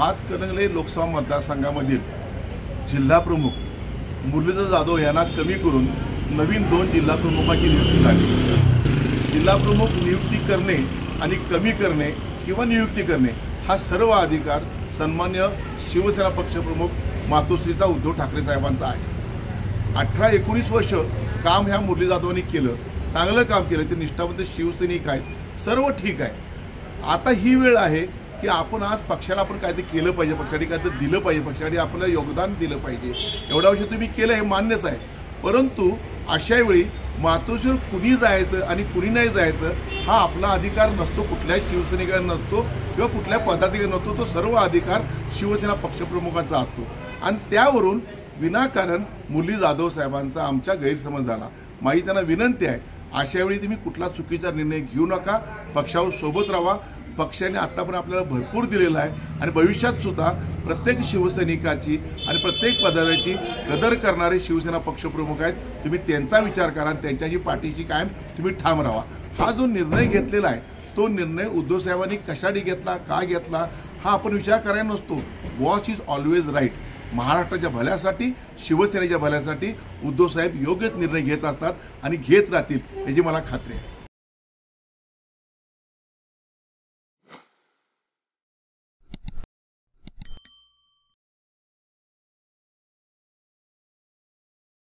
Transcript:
हातकणंगले लोकसभा मतदारसंघामधील जिल्हा प्रमुख मुरलीधर जाधव यांना कमी करून नवीन 2 जिल्हा प्रमुखाची नियुक्ती झाली। जिल्हा प्रमुख नियुक्ती करणे आणि कमी करणे किंवा नियुक्ती करणे हा सर्व अधिकार सन्मान्य शिवसेना पक्षप्रमुख मातोश्रीचा उद्धव ठाकरे साहेबांचा आहे। 18-19 वर्ष काम ह्या मुरली जाधवांनी केलं, चांगलं काम केलं, ते निष्ठावंत शिवसैनिक आहेत, सर्व ठीक आहे। आता ही वेळ आहे की आपण आज पक्षाला आपण काहीतरी केलं पाहिजे, पक्षाने काहीतरी दिलं पाहिजे, पक्षाने आपल्याला योगदान दिलं पाहिजे। एवढ्या वर्ष तुम्ही केलं हे मान्यच आहे, परंतु अशा वेळी मातोश्रीवर कुणी जायचं आणि कुणी नाही जायचं हा आपला अधिकार नसतो, कुठल्याही शिवसैनिकांना नसतो किंवा कुठल्या पदाधिकारी नसतो, तो सर्व अधिकार शिवसेना पक्षप्रमुखांचा असतो। आणि त्यावरून विनाकारण मुरली जाधव साहेबांचा आमच्या गैरसमज झाला। माझी त्यांना विनंती आहे, अशावेळी तुम्ही कुठला चुकीचा निर्णय घेऊ नका, पक्षावर सोबत राहा। पक्षाने आतापर्यंत आपल्याला भरपूर दिलेला आहे आणि भविष्यात सुद्धा प्रत्येक शिवसैनिकाची आणि प्रत्येक पदाधिकाऱ्याची कदर करणारे शिवसेना पक्षप्रमुख आहेत। तुम्ही त्यांचा विचार करा आणि त्यांच्याशी पाठीशी कायम तुम्ही ठाम राहा। हा जो निर्णय घेतलेला आहे तो निर्णय उद्धव साहेबांनी कशासाठी घेतला, का घेतला हा आपण विचार करायला नसतो। Watch is always right. महाराष्ट्राच्या भल्यासाठी, शिवसेनेच्या भल्यासाठी उद्धव साहेब योग्यच निर्णय घेत असतात आणि घेत राहतील याची मला खात्री आहे।